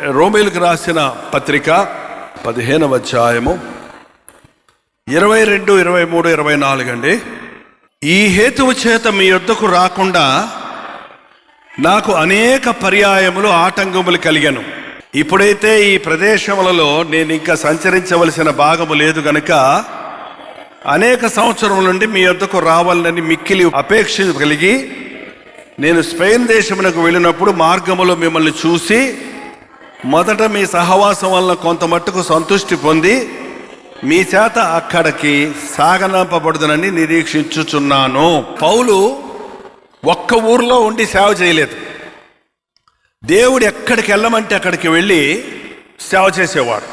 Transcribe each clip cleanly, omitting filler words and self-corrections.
రోమీయులకు రాసిన పత్రిక 15వ అధ్యాయము 22, 23, 24 అండి. ఈ హేతువు చేత మీ యొద్దకు రాకుండా నాకు అనేక పర్యాయములు ఆటంకములు కలిగాను. ఇప్పుడైతే ఈ ప్రదేశములలో నేను ఇంకా సంచరించవలసిన భాగము లేదు గనుక అనేక సంవత్సరముల నుండి మీ యొద్దకు రావాలని మిక్కిలి అపేక్ష కలిగి నేను స్పెయిన్ దేశమునకు వెళ్ళినప్పుడు మార్గములో మిమ్మల్ని చూసి మొదట మీ సహవాసం వలన కొంత మట్టుకు సంతృష్టి పొంది మీ చేత అక్కడికి సాగనంపబడుదనని నిరీక్షించుచున్నాను. పౌలు ఒక్క ఊర్లో ఉండి సేవ చేయలేదు. దేవుడు ఎక్కడికి వెళ్ళమంటే అక్కడికి వెళ్ళి సేవ చేసేవాడు.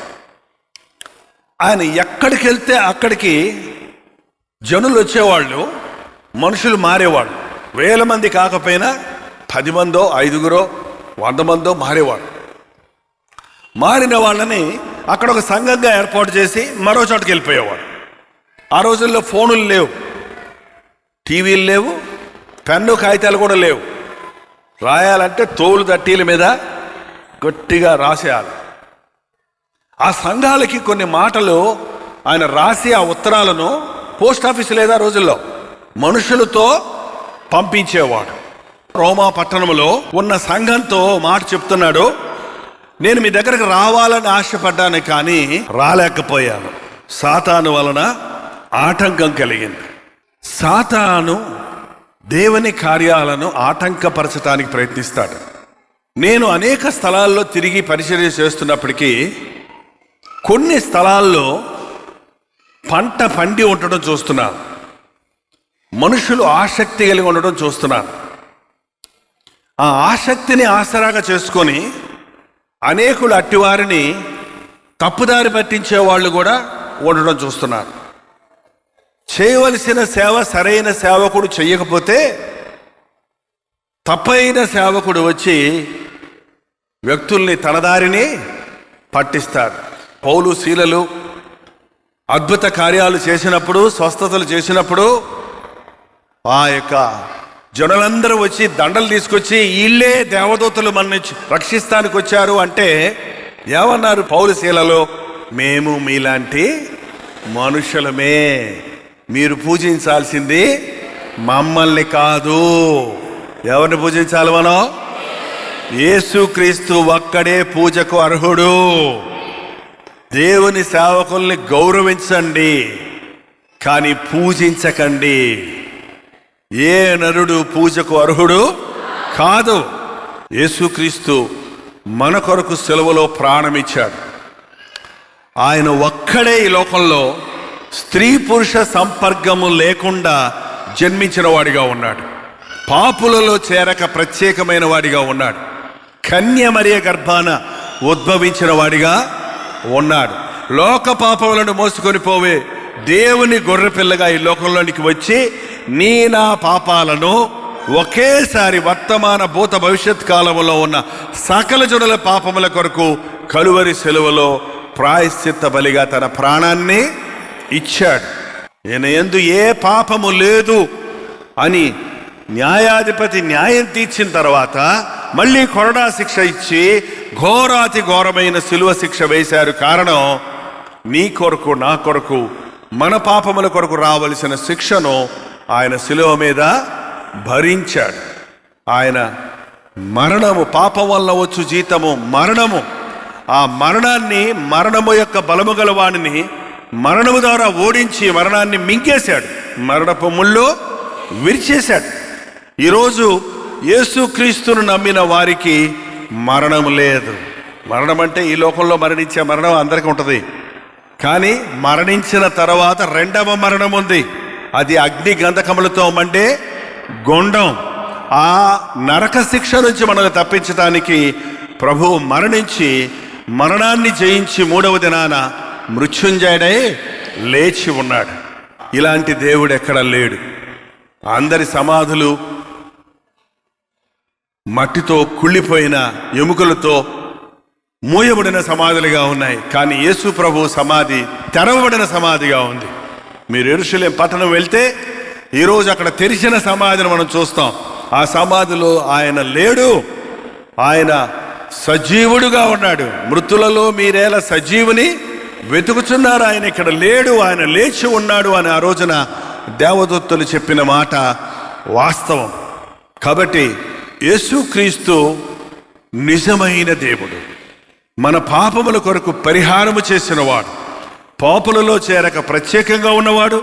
ఆయన ఎక్కడికి వెళ్తే అక్కడికి జనులు వచ్చేవాళ్ళు, మనుషులు మారేవాళ్ళు. 1000 మంది కాకపోయినా 10 మందో 5గురో 100 మందో మారేవాడు. మారిన వాళ్ళని అక్కడ ఒక సంఘంగా ఏర్పాటు చేసి మరో చోటుకి వెళ్ళిపోయేవాడు. ఆ రోజుల్లో ఫోనులు లేవు, టీవీలు లేవు, పెన్ను కాగితాలు కూడా లేవు. రాయాలంటే తోలు తట్టీల మీద గట్టిగా రాసేయాలి. ఆ సంఘాలకి కొన్ని మాటలు ఆయన రాసి ఆ ఉత్తరాలను పోస్ట్ ఆఫీస్ లేదా రోజుల్లో మనుషులతో పంపించేవాడు. రోమా పట్టణంలో ఉన్న సంఘంతో మాట చెప్తున్నాడు, నేను మీ దగ్గరకు రావాలని ఆశపడ్డాను కానీ రాలేకపోయాను. సాతాను వలన ఆటంకం కలిగింది. సాతాను దేవుని కార్యాలను ఆటంకపరచడానికి ప్రయత్నిస్తాడు. నేను అనేక స్థలాల్లో తిరిగి పరిచర్య చేస్తున్నప్పటికీ కొన్ని స్థలాల్లో పంట పండి ఉండటం చూస్తున్నాను. మనుషులు ఆసక్తి కలిగి ఉండటం చూస్తున్నాను. ఆ ఆసక్తిని ఆసరాగా చేసుకొని అనేకులు అట్టివారిని తప్పుదారి పట్టించే వాళ్ళు కూడా ఉండడం చూస్తున్నారు. చేయవలసిన సేవ సరైన సేవకుడు చెయ్యకపోతే తప్పైన సేవకుడు వచ్చి వ్యక్తుల్ని తనదారిని పట్టిస్తారు. పౌలు శీలలు అద్భుత కార్యాలు చేసినప్పుడు, స్వస్థతలు చేసినప్పుడు ఆ యొక్క జనులందరూ వచ్చి దండలు తీసుకొచ్చి వీళ్ళే దేవదూతలు మనని రక్షిస్తానికి వచ్చారు అంటే ఏమన్నారు పౌలు శీలలో? మేము మీలాంటి మనుషులమే, మీరు పూజించాల్సింది మమ్మల్ని కాదు. ఎవరిని పూజించాలి మనం? యేసుక్రీస్తు ఒక్కడే పూజకు అర్హుడు. దేవుని సేవకుల్ని గౌరవించండి కానీ పూజించకండి. ఏ నరుడు పూజకు అర్హుడు కాదు. యేసుక్రీస్తు మన కొరకు సెలవులో ప్రాణమిచ్చాడు. ఆయన ఒక్కడే ఈ లోకంలో స్త్రీ పురుష సంపర్కము లేకుండా జన్మించిన వాడిగా ఉన్నాడు. పాపులలో చేరక ప్రత్యేకమైన వాడిగా ఉన్నాడు. కన్య మరియ గర్భాన ఉద్భవించిన వాడిగా ఉన్నాడు. లోక పాపములను మోసుకొని పోవే దేవుని గొర్రెపిల్లగా ఈ లోకంలోనికి వచ్చి నీ నా పాపాలను ఒకేసారి వర్తమాన భూత భవిష్యత్ కాలంలో ఉన్న సకల జనుల పాపముల కొరకు కలువరి సెలవులో ప్రాయశ్చిత్త బలిగా తన ప్రాణాన్ని ఇచ్చాడు. ఈయన యందు ఏ పాపము లేదు అని న్యాయాధిపతి న్యాయం తీర్చిన తర్వాత మళ్ళీ కొరడా శిక్ష ఇచ్చి ఘోరాతి ఘోరమైన శిలువ శిక్ష వేశారు. కారణం నీ కొరకు నా కొరకు మన పాపముల కొరకు రావలసిన శిక్షను ఆయన శిలువ మీద భరించాడు. ఆయన మరణము, పాపం వల్ల వచ్చు జీతము మరణము, ఆ మరణాన్ని, మరణము యొక్క బలము గల వాడిని మరణము ద్వారా ఓడించి మరణాన్ని మింగేశాడు. మరణపు ముళ్ళు విరిచేశాడు. ఈరోజు యేసుక్రీస్తును నమ్మిన వారికి మరణము లేదు. మరణం అంటే ఈ లోకంలో మరణించే మరణం అందరికీ ఉంటుంది. కానీ మరణించిన తర్వాత రెండవ మరణం ఉంది. అది అగ్ని గంధకములతో మండే గొండం. ఆ నరక శిక్ష నుంచి మనకు తప్పించడానికి ప్రభువు మరణించి మరణాన్ని జయించి 3వ దినాన మృత్యుంజయుడై లేచి ఉన్నాడు. ఇలాంటి దేవుడు ఎక్కడ లేడు. అందరి సమాధులు మట్టితో కుళ్ళిపోయిన ఎముకలతో మూయబడిన సమాధులుగా ఉన్నాయి. కానీ యేసు ప్రభు సమాధి తెరవబడిన సమాధిగా ఉంది. మీరు యెరూషలేం పట్టణం వెళ్తే ఈరోజు అక్కడ తెరిచిన సమాధిని మనం చూస్తాం. ఆ సమాధిలో ఆయన లేడు. ఆయన సజీవుడుగా ఉన్నాడు. మృతులలో మీరేలా సజీవుని వెతుకుతున్నారు, ఆయన ఇక్కడ లేడు, ఆయన లేచి ఉన్నాడు అని ఆ రోజున దేవదూతలు చెప్పిన మాట వాస్తవం. కాబట్టి యేసుక్రీస్తు నిజమైన దేవుడు, మన పాపముల కొరకు పరిహారము చేసినవాడు, పాపులలో చేరక ప్రత్యేకంగా ఉన్నవాడు,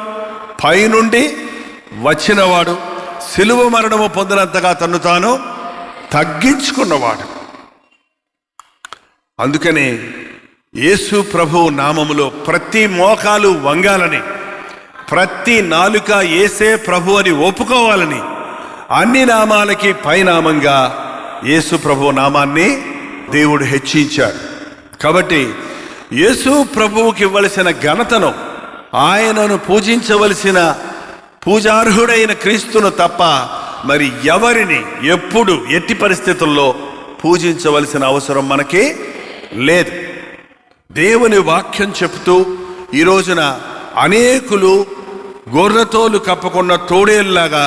పైనుండి వచ్చినవాడు, సిలువ మరణము పొందినంతగా తన్ను తాను తగ్గించుకున్నవాడు. అందుకని యేసు ప్రభువు నామములో ప్రతి మోకాలు వంగాలని, ప్రతి నాలుక యేసే ప్రభు అని ఒప్పుకోవాలని అన్ని నామాలకి పైనామంగా యేసు ప్రభు నామాన్ని దేవుడు హెచ్చించాడు. కాబట్టి యేసు ప్రభువుకి ఇవ్వవలసిన ఘనతను, ఆయనను పూజించవలసిన పూజార్హుడైన క్రీస్తును తప్ప మరి ఎవరిని ఎప్పుడు ఎట్టి పరిస్థితుల్లో పూజించవలసిన అవసరం మనకి లేదు. దేవుని వాక్యం చెప్తూ ఈ రోజున అనేకులు గొర్రెతోలు కప్పకున్న తోడేల్లాగా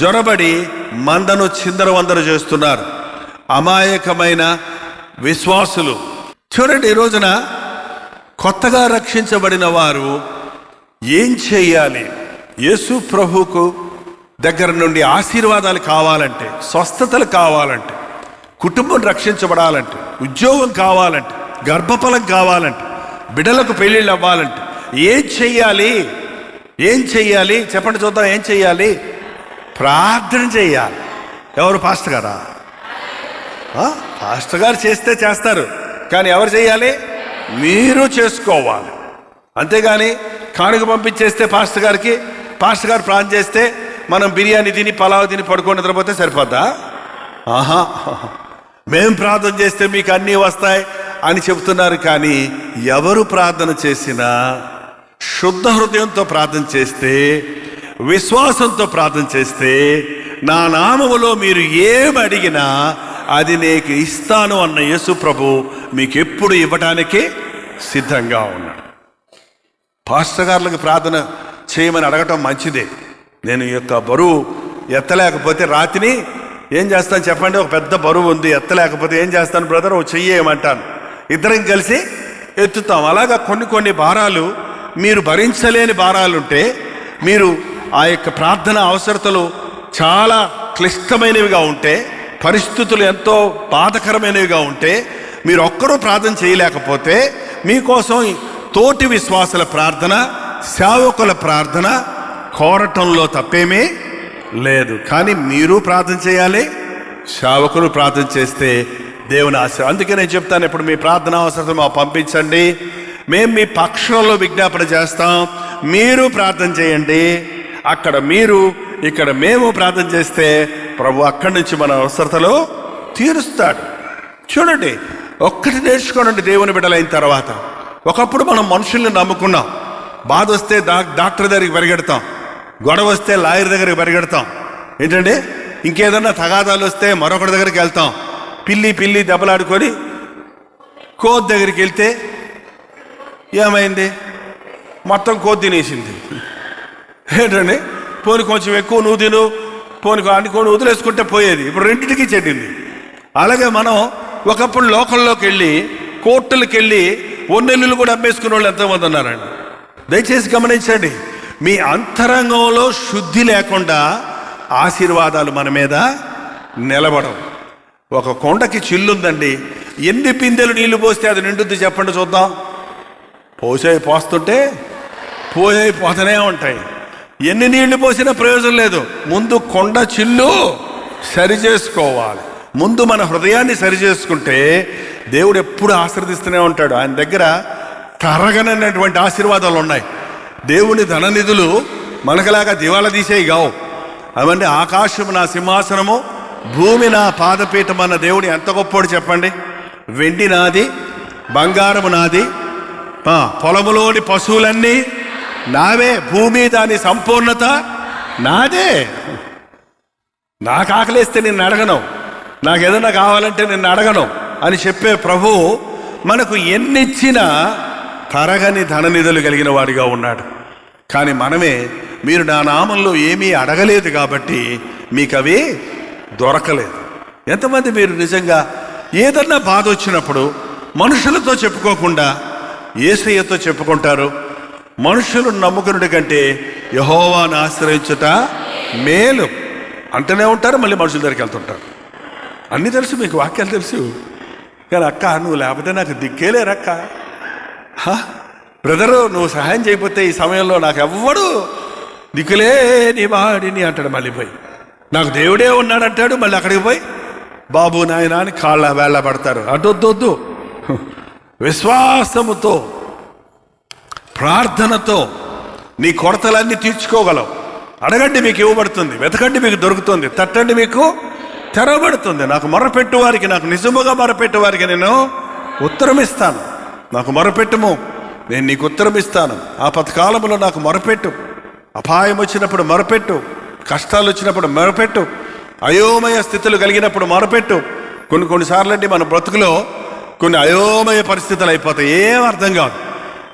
జొరబడి మందను చిందరవందర చేస్తున్నారు, అమాయకమైన విశ్వాసులు. చూడండి, ఈ రోజున కొత్తగా రక్షించబడిన వారు ఏం చేయాలి? యేసు ప్రభువుకు దగ్గర నుండి ఆశీర్వాదాలు కావాలంటే, స్వస్థతలు కావాలంటే, కుటుంబం రక్షించబడాలంటే, ఉద్యోగం కావాలంటే, గర్భఫలం కావాలంటే, బిడ్డలకు పెళ్ళిళ్ళు అవ్వాలంటే ఏం చెయ్యాలి? ఏం చెయ్యాలి చెప్పండి చూద్దాం. ఏం చెయ్యాలి? ప్రార్థన చెయ్యాలి. ఎవరు? పాస్టర్ గారా? పాస్టర్ గారు చేస్తే చేస్తారు, కానీ ఎవరు చేయాలి? మీరు చేసుకోవాలి. అంతేగాని కానుక పంపించేస్తే పాస్టర్ గారికి, పాస్టర్ గారు ప్రార్థన చేస్తే మనం బిర్యానీ తిని పలావ్ తిని పడుకొని నిద్రపోతే సరిపోద్దా? ఆహా, మేం ప్రార్థన చేస్తే మీకు అన్నీ వస్తాయి అని చెబుతున్నారు. కానీ ఎవరు ప్రార్థన చేసినా శుద్ధ హృదయంతో ప్రార్థన చేస్తే, విశ్వాసంతో ప్రార్థన చేస్తే, నా నామములో మీరు ఏమి అడిగినా అది నీకు ఇస్తాను అన్న యేసు ప్రభు మీకు ఎప్పుడు ఇవ్వటానికి సిద్ధంగా ఉన్నాడు. పాస్టర్ గారులకు ప్రార్థన చేయమని అడగటం మంచిదే. నేను ఈ యొక్క బరువు ఎత్తలేకపోతే రాత్రిని ఏం చేస్తాను చెప్పండి? ఒక పెద్ద బరువు ఉంది, ఎత్తలేకపోతే ఏం చేస్తాను బ్రదర్? ఓ చెయ్యేయమంటాను, ఇద్దరం కలిసి ఎత్తుతాం. అలాగా కొన్ని భారాలు, మీరు భరించలేని భారాలుంటే, మీరు ఆ యొక్క ప్రార్థన అవసరతలు చాలా క్లిష్టమైనవిగా ఉంటే, పరిస్థితులు ఎంతో బాధకరమైనవిగా ఉంటే, మీరు ఒక్కరూ ప్రార్థన చేయలేకపోతే, మీకోసం తోటి విశ్వాసుల ప్రార్థన, సేవకుల ప్రార్థన కోరటంలో తప్పేమీ లేదు. కానీ మీరు ప్రార్థన చేయాలి, సేవకులు ప్రార్థన చేస్తే దేవుని ఆశ. అందుకే నేను చెప్తాను, ఇప్పుడు మీ ప్రార్థన అవసరం మాకు పంపించండి, మేము మీ పక్షంలో విజ్ఞాపన చేస్తాం, మీరు ప్రార్థన చేయండి. అక్కడ మీరు, ఇక్కడ మేము ప్రార్థన చేస్తే ప్రభు అక్కడి నుంచి మన అవసరతలు తీరుస్తాడు. చూడండి, ఒక్కటి నేర్చుకోనండి దేవుని బిడ్డలైన తర్వాత. ఒకప్పుడు మనం మనుషుల్ని నమ్ముకున్నాం. బాధ వస్తే డాక్టర్ దగ్గరికి పరిగెడతాం, గొడవ వస్తే లాయర్ దగ్గరికి పరిగెడతాం. ఏంటంటే ఇంకేదన్నా తగాదాలు వస్తే మరొకటి దగ్గరికి వెళ్తాం. పిల్లి దెబ్బలాడుకొని కోతి దగ్గరికి వెళ్తే ఏమైంది? మొత్తం కోతి తినేసింది. ఏంటండి, పోని కొంచెం ఎక్కువ నువ్వు తిను, పోని అనుకోని వదిలేసుకుంటే పోయేది. ఇప్పుడు రెండింటికి చెడ్డింది. అలాగే మనం ఒకప్పుడు లోకల్లోకి వెళ్ళి, కోర్టులకు వెళ్ళి ఒన్నెల్లులు కూడా అమ్మేసుకునే వాళ్ళు ఎంతోమంది ఉన్నారండి. దయచేసి గమనించండి, మీ అంతరంగంలో శుద్ధి లేకుండా ఆశీర్వాదాలు మన మీద నిలబడవు. ఒక కొండకి చిల్లుందండి, ఎన్ని బిందెలు నీళ్లు పోస్తే అది నిండుద్ది చెప్పండి చూద్దాం? పోస్తుంటే పోతూనే ఉంటాయి. ఎన్ని నీళ్లు పోసినా ప్రయోజనం లేదు. ముందు కొండ చిల్లు సరి చేసుకోవాలి. ముందు మన హృదయాన్ని సరి చేసుకుంటే దేవుడు ఎప్పుడు ఆశీర్వదిస్తూనే ఉంటాడు. ఆయన దగ్గర తరగనటువంటి ఆశీర్వాదాలు ఉన్నాయి. దేవుని ధననిధులు మనకలాగా దివాలా తీసేవి కావు. అవండి, ఆకాశము నా సింహాసనము, భూమి నా పాదపీఠం అన్న దేవుడు ఎంత గొప్పోడు చెప్పండి. వెండి నాది, బంగారము నాది, పొలములోని పశువులన్నీ నావే, భూమి దాని సంపూర్ణత నాదే. నాకు ఆకలిస్తే నిన్ను అడగను, నాకు ఏదైనా కావాలంటే నిన్ను అడగను అని చెప్పే ప్రభు మనకు ఎన్నిచ్చినా తరగని ధననిధులు కలిగిన వాడిగా ఉన్నాడు. కానీ మనమే, మీరు నా నామంలో ఏమీ అడగలేదు కాబట్టి మీకు అవి దొరకలేదు. ఎంతమంది మీరు నిజంగా ఏదన్నా బాధ వచ్చినప్పుడు మనుషులతో చెప్పుకోకుండా యేసయ్యతో చెప్పుకుంటారు. మనుషులు నమ్ముకునుడి కంటే యెహోవాను ఆశ్రయించుట మేలు అంటూనే ఉంటారు. మళ్ళీ మనుషుల దగ్గరికి వెళ్తుంటారు. అన్నీ తెలుసు, మీకు వాక్యాలు తెలుసు. కానీ అక్క నువ్వు లేకపోతే నాకు దిక్కే లేరక్క, బ్రదరు నువ్వు సహాయం చేయకపోతే ఈ సమయంలో నాకు ఎవ్వడు దిక్కులే నీ వాడిని అంటాడు. మళ్ళీ పోయి నాకు దేవుడే ఉన్నాడంటాడు. మళ్ళీ అక్కడికి పోయి బాబు నాయన అని కాళ్ళ వేళ్ళ పడతారు. అటొద్దొద్దు. విశ్వాసముతో ప్రార్థనతో నీ కొరతలన్నీ తీర్చుకోగలవు. అడగండి మీకు ఇవ్వబడుతుంది, వెతకండి మీకు దొరుకుతుంది, తట్టండి మీకు తెరవబడుతుంది. నాకు మొరపెట్టు వారికి, నాకు నిజముగా మొరపెట్టు వారికి నేను ఉత్తరం ఇస్తాను. నాకు మొరపెట్టుము, నేను నీకు ఉత్తరం ఇస్తాను. ఆపత్కాలంలో నాకు మొరపెట్టు, అపాయం వచ్చినప్పుడు మొరపెట్టు, కష్టాలు వచ్చినప్పుడు మొరపెట్టు, అయోమయ స్థితులు కలిగినప్పుడు మొరపెట్టు. కొన్నిసార్లు అండి మన బ్రతుకులో కొన్ని అయోమయ పరిస్థితులు అయిపోతాయి, ఏం అర్థం కాదు.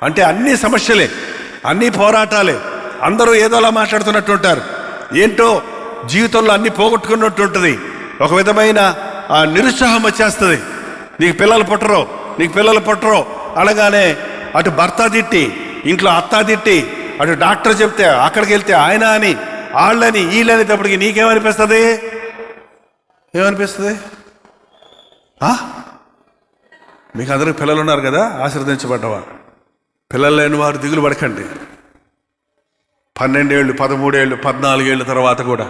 అంటే అన్ని సమస్యలే, అన్ని పోరాటాలే, అందరూ ఏదోలా మాట్లాడుతున్నట్టు ఉంటారు. ఏంటో జీవితంలో అన్ని పోగొట్టుకున్నట్టు ఉంటుంది. ఒక విధమైన నిరుత్సాహం వచ్చేస్తుంది. నీకు పిల్లలు పుట్టరు అనగానే అటు భర్త తిట్టి, ఇంట్లో అత్త తిట్టి, అటు డాక్టర్ చెప్తే అక్కడికి వెళ్తే ఆయన అని, వాళ్ళని వీళ్ళనేటప్పటికి నీకేమనిపిస్తుంది? ఏమనిపిస్తుంది? మీకు అందరికి పిల్లలు ఉన్నారు కదా, ఆశీర్వదించబడ్డవారు. పిల్లలు లేని వారు దిగులు పడకండి. 12 ఏళ్ళు, 13 ఏళ్ళు, 14 ఏళ్ళ తర్వాత కూడా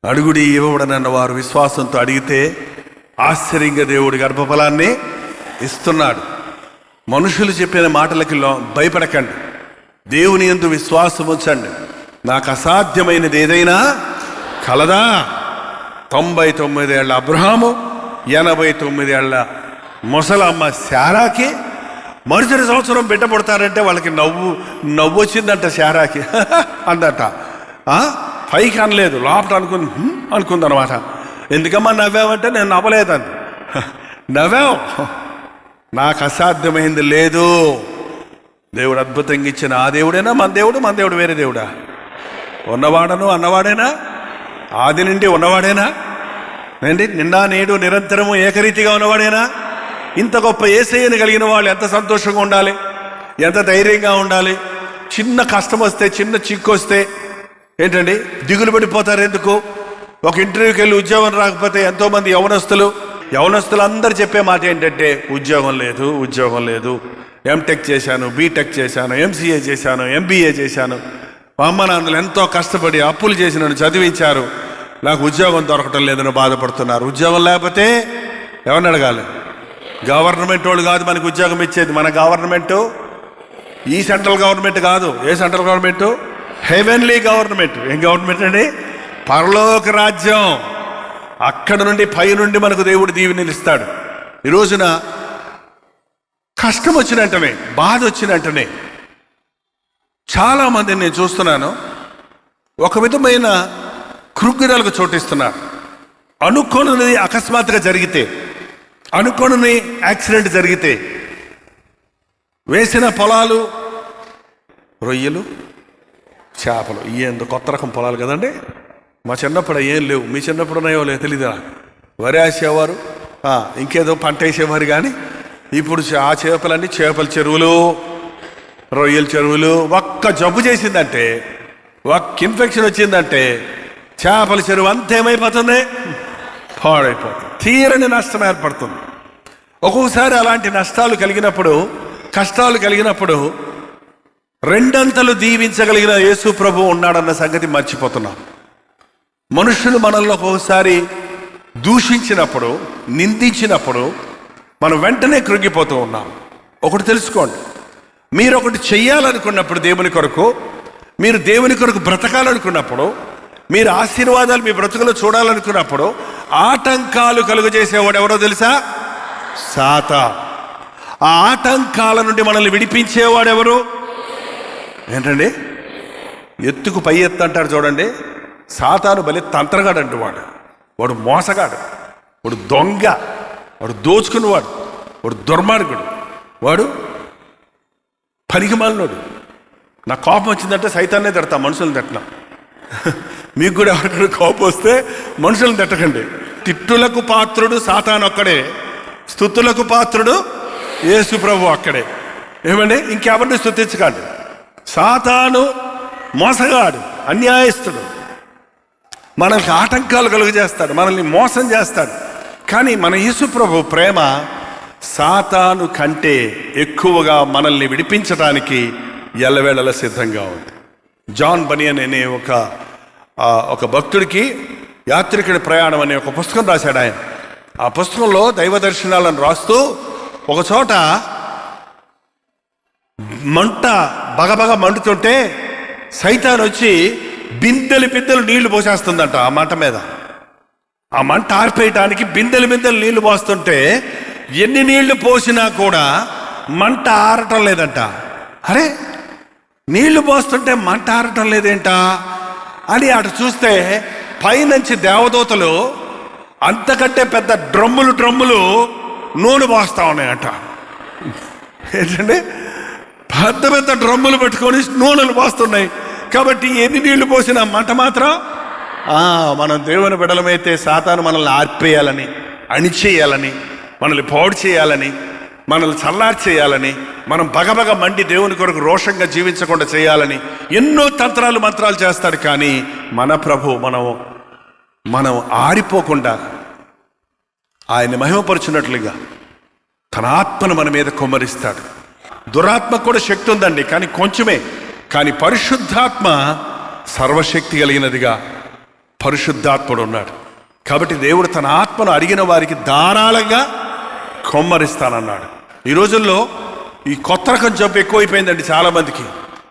అడుగుడి ఇవ్వబడనన్న వారు విశ్వాసంతో అడిగితే ఆశ్చర్యంగా దేవుడి గర్భఫలాన్ని ఇస్తున్నాడు. మనుషులు చెప్పిన మాటలకి భయపడకండి, దేవుని యందు విశ్వాసం ఉంచండి. నాకు అసాధ్యమైనది ఏదైనా కలదా? 99 ఏళ్ల అబ్రహాము, 89 ఏళ్ల ముసలమ్మ శారాకి మరుసటి సంవత్సరం బిడ్డ పుడతారంటే వాళ్ళకి నవ్వు వచ్చిందంట. శారాకి అందట. పైకి అనలేదు, లోపల అనుకుందనమాట. ఎందుకమ్మా నవ్వావంటే నేను నవ్వలేదండి. నవ్వావు, నాకు అసాధ్యమైంది లేదు. దేవుడు అద్భుతంగా ఇచ్చిన ఆ దేవుడేనా మన దేవుడు వేరే దేవుడా? ఉన్నవాడను అన్నవాడేనా? ఆది నుండి ఉన్నవాడేనా? ఏంటి నిన్న నేడు నిరంతరము ఏకరీతిగా ఉన్నవాడేనా? ఇంత గొప్ప యేసయ్యను కలిగిన వాళ్ళు ఎంత సంతోషంగా ఉండాలి, ఎంత ధైర్యంగా ఉండాలి. చిన్న కష్టం వస్తే, చిన్న చిక్కు వస్తే ఏంటండి దిగులు పడిపోతారు. ఎందుకు? ఒక ఇంటర్వ్యూకి వెళ్ళి ఉద్యోగం రాకపోతే ఎంతోమంది యవనస్తులు అందరు చెప్పే మాట ఏంటంటే ఉద్యోగం లేదు. ఎంటెక్ చేశాను, బీటెక్ చేశాను, ఎంసీఏ చేశాను, ఎంబీఏ చేశాను, మా అమ్మ నాన్నలు ఎంతో కష్టపడి అప్పులు చేసి నన్ను చదివించారు, నాకు ఉద్యోగం దొరకటం లేదని బాధపడుతున్నారు. ఉద్యోగం లేకపోతే ఎవరిని అడగాలి? గవర్నమెంట్ వాళ్ళు కాదు మనకు ఉద్యోగం ఇచ్చేది. మన గవర్నమెంటు ఈ సెంట్రల్ గవర్నమెంట్ కాదు. ఏ సెంట్రల్ గవర్నమెంటు? Heavenly government. ఏం గవర్నమెంట్ అండి? పరలోక రాజ్యం. అక్కడ నుండి పై నుండి మనకు దేవుడు దీవెనలు ఇస్తాడు. ఈ రోజున కష్టం వచ్చినట్టనే, బాధ వచ్చినట్టనే చాలామందిని నేను చూస్తున్నాను ఒక విధమైన కృంగిరాలకు చోటిస్తున్నారు. అనుకోనిది అకస్మాత్తుగా జరిగితే, అనుకోని యాక్సిడెంట్ జరిగితే, వేసిన పొలాలు రొయ్యలు, చేపలు, ఏందో కొత్త రకం పొలాలు కదండి. మా చిన్నప్పుడు ఏం లేవు, మీ చిన్నప్పుడు ఉన్నాయో లేదో తెలీదా? వరి వేసేవారు, ఇంకేదో పంట వేసేవారు. కానీ ఇప్పుడు ఆ చేపలన్నీ చేపల చెరువులు, రొయ్యల చెరువులు. ఒక్క జబ్బు చేసిందంటే, ఒక్క ఇన్ఫెక్షన్ వచ్చిందంటే చేపల చెరువు అంతేమైపోతుంది, పాడైపోతుంది, తీరని నష్టం ఏర్పడుతుంది. ఒక్కొక్కసారి అలాంటి నష్టాలు కలిగినప్పుడు, కష్టాలు కలిగినప్పుడు రెండంతలు దీవించగలిగిన యేసు ప్రభు ఉన్నాడన్న సంగతి మర్చిపోతున్నాం. మనుషులు మనల్ని ఒక్కొక్కసారి దూషించినప్పుడు, నిందించినప్పుడు మనం వెంటనే కృంగిపోతూ ఉన్నాం. ఒకటి తెలుసుకోండి, మీరు ఒకటి చెయ్యాలనుకున్నప్పుడు దేవుని కొరకు, మీరు దేవుని కొరకు బ్రతకాలనుకున్నప్పుడు, మీరు ఆశీర్వాదాలు మీ బ్రతుకులో చూడాలనుకున్నప్పుడు ఆటంకాలు కలుగజేసేవాడు ఎవరో తెలుసా? సాతాను. ఆ ఆటంకాల నుండి మనల్ని విడిపించేవాడు ఎవరు? ఏంటండి? ఎత్తుకు పై ఎత్తు అంటారు చూడండి. సాతాను బలి తంత్రగాడు అంటూ వాడు మోసగాడు, వాడు దొంగ, వాడు దోచుకున్నవాడు, వాడు దుర్మార్గుడు, వాడు పనికిమాలినోడు. నా కోపం వచ్చిందంటే సైతాన్నే తిడతా, మనుషులను తిట్టనా. మీకు కూడా ఎవరికైనా కోపం వస్తే మనుషులను తిట్టకండి. తిట్టులకు పాత్రుడు సాతాను ఒక్కడే, స్తుతులకు పాత్రుడు యేసు ప్రభు అక్కడే. ఏమండి, ఇంకెవరిని స్తుతించకండి. సాతాను మోసగాడు, అన్యాయస్తుడు, మనల్ని ఆటంకాలు కలుగజేస్తాడు, మనల్ని మోసం చేస్తాడు. కానీ మన యేసు ప్రభు ప్రేమ సాతాను కంటే ఎక్కువగా మనల్ని విడిపించడానికి ఎల్లవేళలా సిద్ధంగా ఉంది. జాన్ బనియన్ అనే ఒక భక్తుడికి యాత్రికుడి ప్రయాణం అనే ఒక పుస్తకం రాశాడు ఆయన. ఆ పుస్తకంలో దైవ దర్శనాలను రాస్తూ ఒక చోట మంట బగబగ మండుతుంటే సైతాన్ వచ్చి బిందెలు నీళ్లు పోసేస్తుందంట ఆ మంట మీద. ఆ మంట ఆర్పేయటానికి బిందెలు నీళ్లు పోస్తుంటే ఎన్ని నీళ్లు పోసినా కూడా మంట ఆరటం లేదంట. అరే, నీళ్లు పోస్తుంటే మంట ఆరటం లేదేంటా అని అటు చూస్తే పైనుంచి దేవదూతలు అంతకంటే పెద్ద డ్రమ్ములు నూనె పోస్తా ఉన్నాయంట. ఏంటంటే పెద్ద డ్రమ్ములు పెట్టుకొని నూనెలు పోస్తున్నాయి. కాబట్టి ఎన్ని నీళ్లు పోసినా మంట మాత్రం మనం దేవుని బిడ్డలమైతే సాతాను మనల్ని ఆర్పేయాలని, అణిచేయాలని, మనల్ని పాడు చేయాలని, మనల్ని చల్లార్చేయాలని, మనం బగబగ మండి దేవుని కొరకు రోషంగా జీవించకుండా చేయాలని ఎన్నో మంత్రాలు చేస్తాడు. కానీ మన ప్రభు మనం ఆరిపోకుండా ఆయన మహిమపరుచున్నట్లుగా తన ఆత్మను మన మీద కుమ్మరిస్తాడు. దురాత్మ కూడా శక్తి ఉందండి, కానీ కొంచెమే. కానీ పరిశుద్ధాత్మ సర్వశక్తి కలిగినదిగా పరిశుద్ధాత్ముడు ఉన్నాడు. కాబట్టి దేవుడు తన ఆత్మను అడిగిన వారికి ధారాళంగా కొమ్మరిస్తానన్నాడు. ఈ రోజుల్లో ఈ కొత్త రకం జబ్బు ఎక్కువైపోయిందండి చాలామందికి.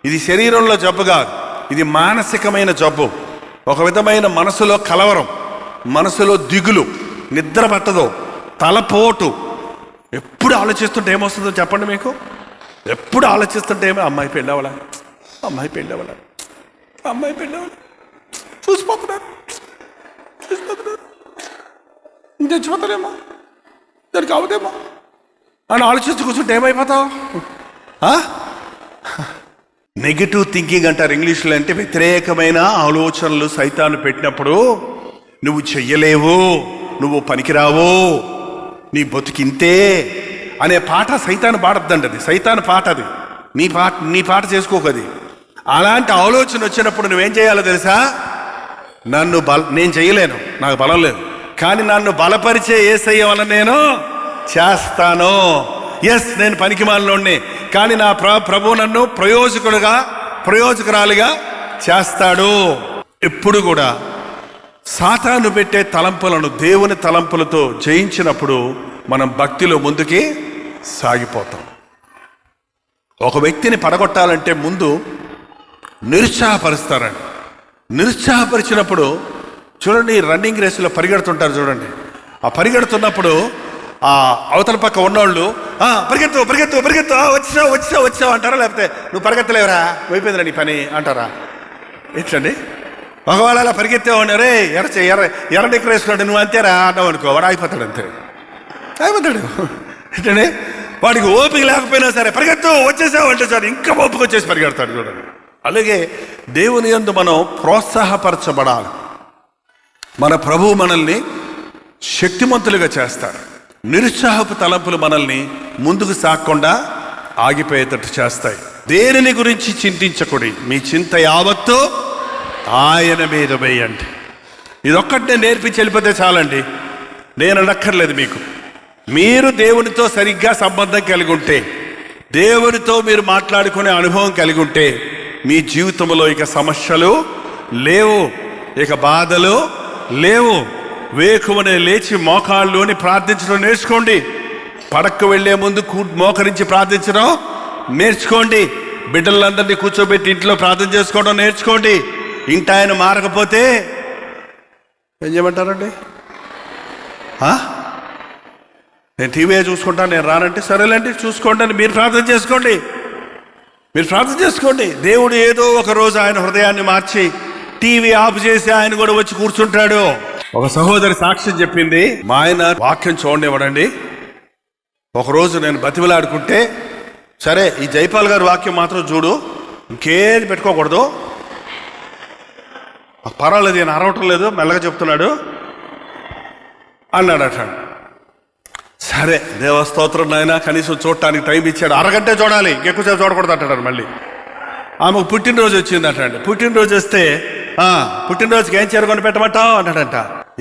ఇది శరీరంలో జబ్బు కాదు, ఇది మానసికమైన జబ్బు. ఒక విధమైన మనసులో కలవరం, మనసులో దిగులు, నిద్ర పట్టదు, తలపోటు. ఎప్పుడు ఆలోచిస్తుంటే ఏమొస్తుందో చెప్పండి మీకు? ఎప్పుడు ఆలోచిస్తుంటే ఏమో అమ్మాయి పెళ్ళవలా, చూసిపోతున్నారు, చచ్చిపోతారేమో, దానికి అవదేమో అని ఆలోచించి కూర్చుంటే ఏమైపోతావు? నెగిటివ్ థింకింగ్ అంటారు ఇంగ్లీష్లో. అంటే వ్యతిరేకమైన ఆలోచనలు సైతాను పెట్టినప్పుడు నువ్వు చెయ్యలేవు, నువ్వు పనికిరావు, నీ బతుకింతే అనే పాట సైతాను పాడద్దండి. అది సైతాను పాట, అది నీ పాట చేసుకోకది. అలాంటి ఆలోచన వచ్చినప్పుడు నువ్వేం చేయాలో తెలుసా? నేను చేయలేను, నాకు బలం లేదు, కానీ నన్ను బలపరిచే యేసయ్య వల్ల నేను చేస్తాను. ఎస్, నేను పనికిమాలినోడిని, కానీ నా ప్రభు నన్ను ప్రయోజకురాలిగా చేస్తాడు. ఎప్పుడు కూడా సాతాను పెట్టే తలంపులను దేవుని తలంపులతో జయించినప్పుడు మనం భక్తిలో ముందుకి సాగిపోతాం. ఒక వ్యక్తిని పడగొట్టాలంటే ముందు నిరుత్సాహపరుస్తారండి. నిరుత్సాహపరిచినప్పుడు చూడండి, రన్నింగ్ రేసులో పరిగెడుతుంటారు చూడండి. ఆ పరిగెడుతున్నప్పుడు ఆ అవతల పక్క ఉన్నోళ్ళు పరిగెత్తు వచ్చావు అంటారా? లేకపోతే నువ్వు పరిగెత్తలేవరా, అయిపోయిందిరా నీ పని అంటారా? ఏంటండి, ఒకవేళ అలా పరిగెత్తేవాడిని, రే ఎర్రడికి రేసులో నువ్వు అంతేరా అన్నావు అనుకో, వాడు అయిపోతాడు, అయిపోతాడు. ఏంటండి, వాడికి ఓపిక లేకపోయినా సరే పరిగెత్తు వచ్చేసావు అంటే సార్ ఇంకా ఓపిక వచ్చేసి పరిగెడతాడు చూడండి. అలాగే దేవుని యందు మనం ప్రోత్సాహపరచబడాలి. మన ప్రభువు మనల్ని శక్తిమంతులుగా చేస్తాడు. నిరుత్సాహపు తలంపులు మనల్ని ముందుకు సాగకుండా ఆగిపోయేటట్టు చేస్తాయి. దేనిని గురించి చింతించకూడదు, మీ చింత యావత్తు ఆయన మీద వేయండి. ఇదొక్కటి నేను నేర్పించి వెళ్ళిపోతే చాలండి, నేను అనక్కర్లేదు మీకు. మీరు దేవునితో సరిగ్గా సంబంధం కలిగి ఉంటే, దేవునితో మీరు మాట్లాడుకునే అనుభవం కలిగి ఉంటే, మీ జీవితంలో ఇక సమస్యలు లేవు, ఇక బాధలు లేవు. వేకువనే లేచి మోకాళ్ళలోని ప్రార్థించడం నేర్చుకోండి. పడక్కు వెళ్లే ముందు మోకరించి ప్రార్థించడం నేర్చుకోండి. బిడ్డలందరినీ కూర్చోబెట్టి ఇంట్లో ప్రార్థన చేసుకోవడం నేర్చుకోండి. ఇంటి ఆయన మారకపోతే ఏం చేయమంటారండి? నేను టీవీ చూసుకుంటాను, నేను రానంటే సరేలేండి చూసుకోండి అని మీరు ప్రార్థన చేసుకోండి. దేవుడు ఏదో ఒక రోజు ఆయన హృదయాన్ని మార్చి టీవీ ఆఫ్ చేసి ఆయన కూడా వచ్చి కూర్చుంటాడు. ఒక సహోదరి సాక్ష్యం చెప్పింది, మా ఆయన వాక్యం చూడనివ్వడండి. ఒకరోజు నేను బతిమలాడుకుంటే, సరే ఈ జైపాల్ గారి వాక్యం మాత్రం చూడు, ఇంకేది పెట్టుకోకూడదు, పర్వాలేదు, నేను అరవటం లేదు, మెల్లగా చెప్తున్నాడు అన్నాడట. సరే దేవస్తోత్రం నాయన, కనీసం చూడటానికి టైం ఇచ్చాడు, అరగంటే చూడాలి, ఇంకెక్కువసేపు చూడకూడదు అంటాడు. మళ్ళీ ఆమెకు పుట్టినరోజు వచ్చిందటండి. పుట్టినరోజు వస్తే పుట్టినరోజుకి ఏం చీర కొనిపెట్టమంటావు అంటాడంట.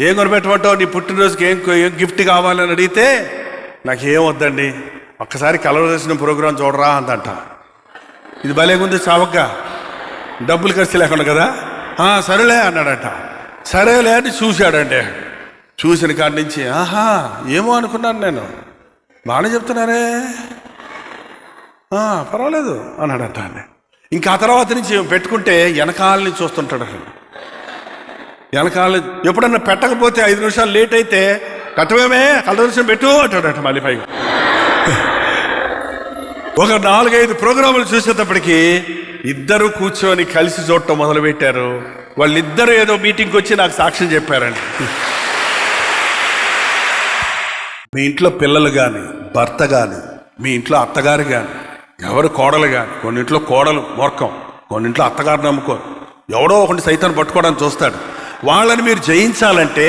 ఏం కొనిపెట్టమంటావు, నీ పుట్టినరోజుకి ఏం గిఫ్ట్ కావాలని అడిగితే నాకేం వద్దండి, ఒక్కసారి కలర్ చేసిన ప్రోగ్రాం చూడరా అందంట. ఇది భలేగుంది చావక్క, డబ్బులు ఖర్చు లేకుండా కదా. సరేలే అన్నాడట. సరేలే అని చూశాడండి. చూసిన కాడి నుంచి ఏమో అనుకున్నాను నేను, బాగానే చెప్తున్నారే, పర్వాలేదు అన్నాడట అండి. ఇంకా ఆ తర్వాత నుంచి పెట్టుకుంటే వెనకాల నుంచి చూస్తుంటాడు. వెనకాల ఎప్పుడన్నా పెట్టకపోతే 5 నిమిషాలు లేట్ అయితే కట్టవేమే కలదర్శనం పెట్టు అంటాడట. మళ్ళీ పైగా ఒక 4-5 ప్రోగ్రాములు చూసేటప్పటికి ఇద్దరు కూర్చొని కలిసి చూడటం మొదలు పెట్టారు. వాళ్ళిద్దరూ ఏదో మీటింగ్కి వచ్చి నాకు సాక్ష్యం చెప్పారండి. మీ ఇంట్లో పిల్లలు కానీ, భర్త కానీ, మీ ఇంట్లో అత్తగారు కానీ, ఎవరు కోడలు కానీ, కొన్నింట్లో కోడలు మూర్ఖం, కొన్నింట్లో అత్తగారు నమ్ముకోరు, ఎవడో ఒకటి సైతాన్ని పట్టుకోవడానికి చూస్తాడు. వాళ్ళని మీరు జయించాలంటే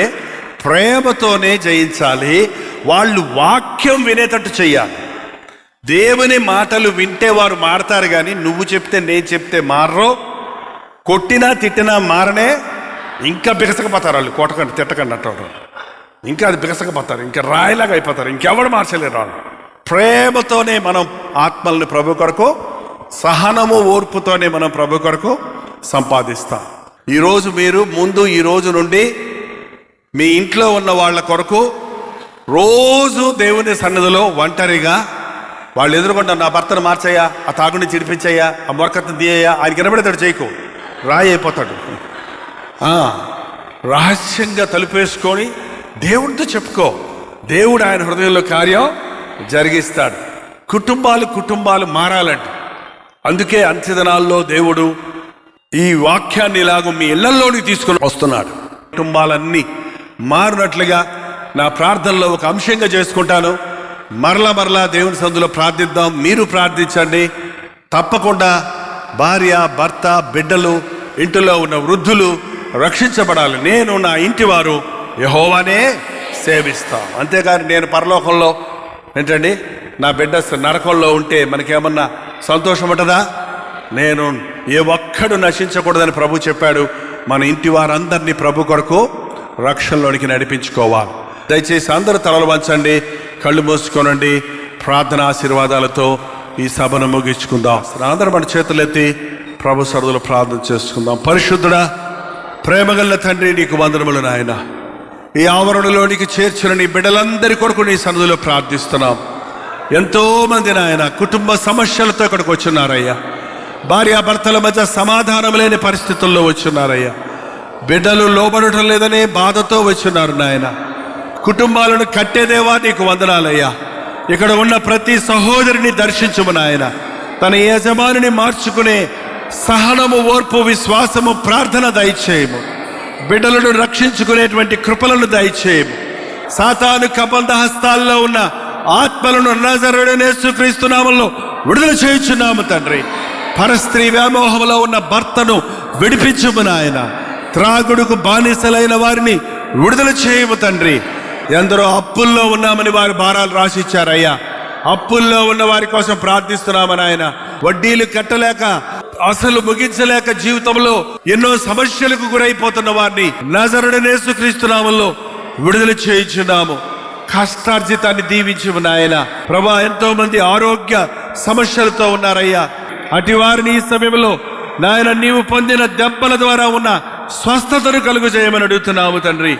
ప్రేమతోనే జయించాలి. వాళ్ళు వాక్యం వినేటట్టు చెయ్యాలి. దేవుని మాటలు వింటే వారు మారతారు, కానీ నువ్వు చెప్తే నేను చెప్తే మారరు. కొట్టినా తిట్టినా మారనే, ఇంకా బిగసకపోతారు వాళ్ళు. కొట్టకండి తిట్టకండి అంటారు, ఇంకా అది బిగసకపోతారు, ఇంకా రాయిలాగా అయిపోతారు, ఇంకెవడు మార్చలేరు వాళ్ళు. ప్రేమతోనే మనం ఆత్మల్ని ప్రభు కొరకు, సహనము ఓర్పుతోనే మనం ప్రభు కొరకు సంపాదిస్తాం. ఈరోజు మీరు ముందు ఈ రోజు నుండి మీ ఇంట్లో ఉన్న వాళ్ళ కొరకు రోజు దేవుని సన్నిధిలో ఒంటరిగా వాళ్ళు ఎదురుకుంటా, నా భర్తను మార్చయ్యా, ఆ తాగుని చిడిపించయ్యా, ఆ మొరకత్తుని తీయ్యా, ఆయన కనబడతాడు, చేయకు రాయి అయిపోతాడు. రహస్యంగా తలుపేసుకొని దేవుడితో చెప్పుకో, దేవుడు ఆయన హృదయంలో కార్యం జరిగిస్తాడు. కుటుంబాలు మారాలంటే అందుకే అంత్యదినాల్లో దేవుడు ఈ వాక్యాన్ని ఇలాగ మీ ఇళ్లలోనికి తీసుకొని వస్తున్నాడు. కుటుంబాలన్నీ మారినట్లుగా నా ప్రార్థనలో ఒక అంశంగా చేసుకుంటాను. మరలా దేవుని సందులో ప్రార్థిద్దాం. మీరు ప్రార్థించండి. తప్పకుండా భార్య, భర్త, బిడ్డలు, ఇంటిలో ఉన్న వృద్ధులు రక్షించబడాలి. నేను నా ఇంటి వారు యెహోవానే సేవిస్తాం. అంతేగాని నేను పరలోకంలో ఏంటండి నా బిడ్డ నరకంలో ఉంటే మనకేమన్నా సంతోషం ఉంటుందా? నేను ఏ ఒక్కడు నశించకూడదని ప్రభు చెప్పాడు. మన ఇంటి వారందరినీ ప్రభు కొరకు రక్షణలోనికి నడిపించుకోవాలి. దయచేసి అందరూ తలలు వంచండి, కళ్ళు మూసుకోనండి. ప్రార్థన ఆశీర్వాదాలతో ఈ సభను ముగించుకుందాం. అందరూ మన చేతులెత్తి ప్రభు సరదులు ప్రార్థన చేసుకుందాం. పరిశుద్ధుడా, ప్రేమగల్ల తండ్రి, నీకు వందనములు నాయన. ఈ ఆవరణలోనికి చేర్చిన నీ బిడ్డలందరి కొరకు నీ సన్నిధిలో ప్రార్థిస్తున్నాం. ఎంతోమంది నాయన కుటుంబ సమస్యలతో ఇక్కడికి వచ్చున్నారయ్యా. భార్యాభర్తల మధ్య సమాధానం లేని పరిస్థితుల్లో వచ్చున్నారయ్యా. బిడ్డలు లోబడటం లేదనే బాధతో వచ్చున్నారు నాయన. కుటుంబాలను కట్టేదేవా నీకు వందనాలయ్యా. ఇక్కడ ఉన్న ప్రతి సహోదరిని దర్శించుము నాయన. తన యజమానిని మార్చుకునే సహనము, ఓర్పు, విశ్వాసము, ప్రార్థన దయచేయము. బిడ్డలను రక్షించుకునేటువంటి కృపలను దయచేయము. సాతాను కబంధ హస్తాల్లో ఉన్న ఆత్మలను నజరేయుడైన యేసుక్రీస్తు నామములో విడుదల చేయుచున్నాము తండ్రి. పరస్త్రీ వ్యామోహంలో ఉన్న భర్తను విడిపించుము నాయన. త్రాగుడుకు బానిసలైన వారిని విడుదల చేయము తండ్రి. ఎందరో అప్పుల్లో ఉన్నామని వారి భారాలు రాసిచ్చారయ్యా. అప్పుల్లో ఉన్న వారి కోసం ప్రార్థిస్తున్నామని ఆయన. వడ్డీలు కట్టలేక, అసలు ముగించలేక జీవితంలో ఎన్నో సమస్యలకు గురైపోతున్న వారిని నజరేయుడైన యేసుక్రీస్తు నామములో విడుదల చేయించున్నాము. కష్టార్జితాన్ని దీవించుము నాయన. ప్రభా, ఎంతో మంది ఆరోగ్య సమస్యలతో ఉన్నారయ్యా. అటు వారిని ఈ సమయంలో నాయన నీవు పొందిన దెబ్బల ద్వారా ఉన్న స్వస్థతను కలుగు చేయమని అడుగుతున్నాము తండ్రి.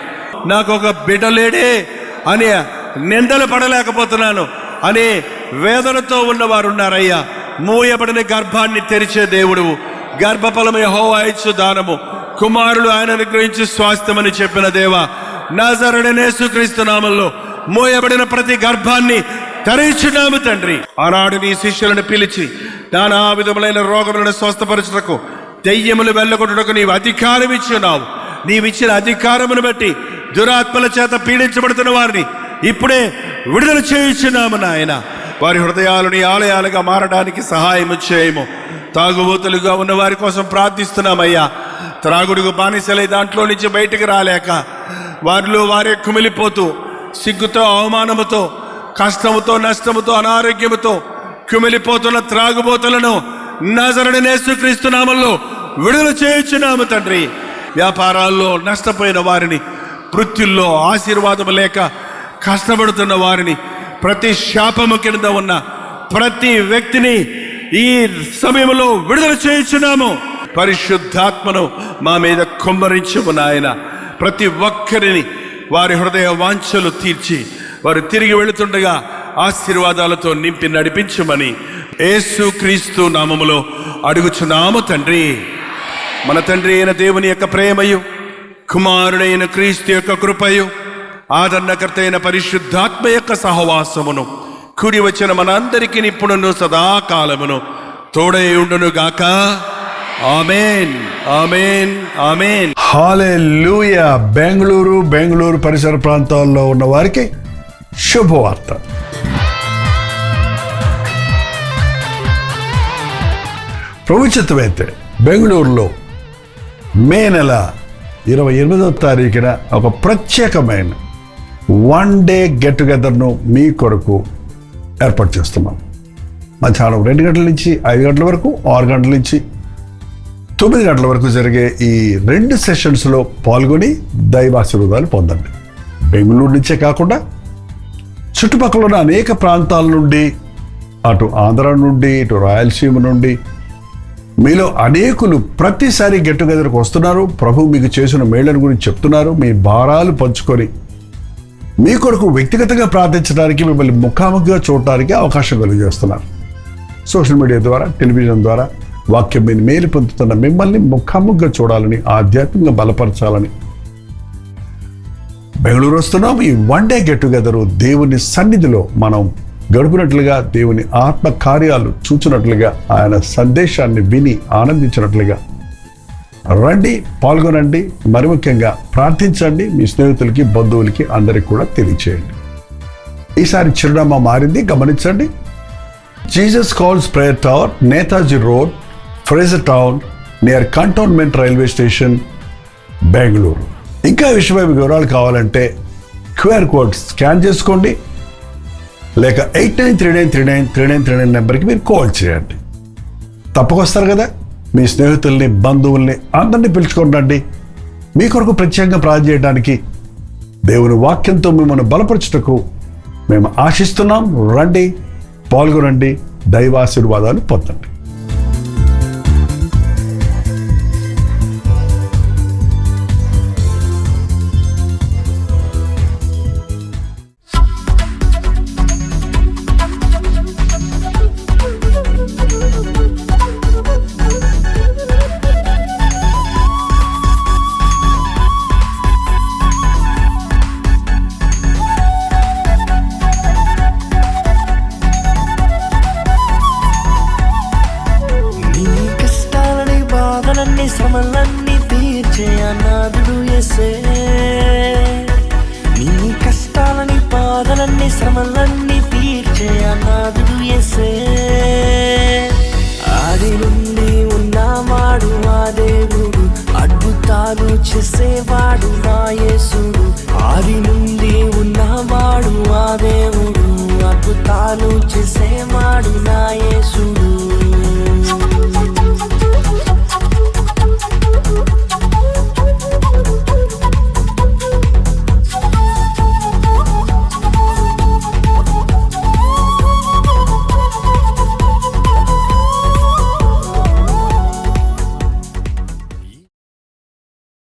నాకు ఒక బిడ్డ లేడే అని నిందలు పడలేకపోతున్నాను అనే వేదనతో ఉన్నవారు ఉన్నారయ్యా. మూయబడిన గర్భాన్ని తెరిచే దేవుడు, గర్భఫలము యెహోవా ఇచ్చు దానము, కుమారులు ఆయన అనుగ్రహించి స్వాస్థ్యమని చెప్పిన దేవా, నజరేయుడైన యేసుక్రీస్తు నామములో మూయబడిన ప్రతి గర్భాన్ని తెరిచున్నాము తండ్రి. ఆనాడు నీ శిష్యులను పిలిచి నానా విధములైన రోగములను స్వస్థపరచుటకు, దెయ్యములు వెళ్ళగొట్టుటకు నీవు అధికారం ఇచ్చున్నావు. నీవిచ్చిన అధికారమును బట్టి దురాత్మల చేత పీడించబడుతున్న వారిని ఇప్పుడే విడుదల చేయించున్నాము నాయన. వారి హృదయాలను ఆలయాలుగా మారడానికి సహాయం చేయము. తాగుబోతులుగా ఉన్న వారి కోసం ప్రార్థిస్తున్నామయ్యా. త్రాగుడుకు బానిసలై దాంట్లో నుంచి బయటికి రాలేక వారిలో వారే కుమిలిపోతూ సిగ్గుతో, అవమానముతో కష్టముతో, నష్టముతో, అనారోగ్యముతో కుమిలిపోతున్న త్రాగుబోతులను నజరుడైన యేసుక్రీస్తు నామములో విడుదల చేయుచున్నాము తండ్రి. వ్యాపారాల్లో నష్టపోయిన వారిని, వృత్తుల్లో ఆశీర్వాదము లేక కష్టపడుతున్న వారిని, ప్రతి శాపము కింద ఉన్న ప్రతి వ్యక్తిని ఈ సమయంలో విడుదల చేయుచున్నాము. పరిశుద్ధాత్మను మా మీద కుమ్మరించుము నాయన. ప్రతి ఒక్కరిని వారి హృదయ వాంఛలు తీర్చి వారు తిరిగి వెళుతుండగా ఆశీర్వాదాలతో నింపి నడిపించుమని యేసుక్రీస్తు నామములో అడుగుచున్నాము తండ్రి. మన తండ్రి అయిన దేవుని యొక్క ప్రేమయు, కుమారుడైన క్రీస్తు యొక్క కృపయు, ఆదరణకర్త అయిన పరిశుద్ధాత్మ యొక్క సహవాసమును కూడి వచ్చిన మనందరికీ ఇప్పుడును సదాకాలమును తోడై ఉండును గాక. ఆమేన్, ఆమేన్, ఆమేన్. హల్లెలూయా. బెంగళూరు పరిసర ప్రాంతాల్లో ఉన్న వారికి శుభవార్త. ప్రభుత్వమైతే బెంగళూరులో మే నెల 28వ తారీఖున ఒక ప్రత్యేకమైన 1 డే గెట్ టుగెదర్ను మీ కొరకు ఏర్పాటు చేస్తున్నాం. మధ్యాహ్నం 2 గంటల నుంచి 5 గంటల వరకు, 6 గంటల నుంచి 9 గంటల వరకు జరిగే ఈ 2 సెషన్స్లో పాల్గొని దైవాశీర్వాదాలు పొందండి. బెంగళూరు నుంచే కాకుండా చుట్టుపక్కల ఉన్న అనేక ప్రాంతాల నుండి, అటు ఆంధ్ర నుండి, ఇటు రాయలసీమ నుండి మీలో అనేకులు ప్రతిసారి గెట్ టుగెదర్కి వస్తున్నారు. ప్రభు మీకు చేసిన మేళ్లను గురించి చెప్తున్నారు. మీ భారాలు పంచుకొని మీ కొరకు వ్యక్తిగతంగా ప్రార్థించడానికి, మిమ్మల్ని ముఖాముఖిగా చూడటానికి అవకాశం కలిగజేస్తున్నారు. సోషల్ మీడియా ద్వారా, టెలివిజన్ ద్వారా వాక్యం మీద మేలు పొందుతున్న మిమ్మల్ని ముఖాముఖిగా చూడాలని, ఆధ్యాత్మికంగా బలపరచాలని బెంగళూరు వస్తున్నాం. ఈ 1 డే గెట్ టుగెదర్ దేవుని సన్నిధిలో మనం గడుపునట్లుగా, దేవుని ఆత్మ కార్యాలు చూచినట్లుగా, ఆయన సందేశాన్ని విని ఆనందించినట్లుగా రండి, పాల్గొనండి. మరి ముఖ్యంగా ప్రార్థించండి. మీ స్నేహితులకి, బంధువులకి అందరికి కూడా తెలియచేయండి. ఈసారి చిరునామా మారింది, గమనించండి. Jesus calls prayer tower, Netaji road, Fraser Town, near cantonment railway station, Bengaluru. ఇంకా విషయమై వివరాలు కావాలంటే QR కోడ్ స్కాన్ చేసుకోండి, లేక 8939393939 నెంబర్కి మీరు కాల్ చేయండి. తప్పకొస్తారు కదా. మీ స్నేహితుల్ని, బంధువుల్ని అందరినీ పిలుచుకోండి. మీ కొరకు ప్రత్యేకంగా ప్రార్థన చేయడానికి, దేవుని వాక్యంతో మిమ్మల్ని బలపరచుటకు మేము ఆశిస్తున్నాం. రండి, పాల్గొనండి, దైవాశీర్వాదాలు పొందండి. శ్రమలన్నీ తీర్చే అనాథుడు యేసే. నీ కష్టాలని, బాధలన్నీ, శ్రమలన్నీ తీర్చే అనాథుడు యేసే. ఆది నుండి ఉన్నవాడు ఆ దేవుడు, అద్భుతాలు చేసేవాడు నా యేసుడు. ఆది నుండి ఉన్నవాడు ఆ దేవుడు, అద్భుతాలు చేసేవాడు నా యేసుడు.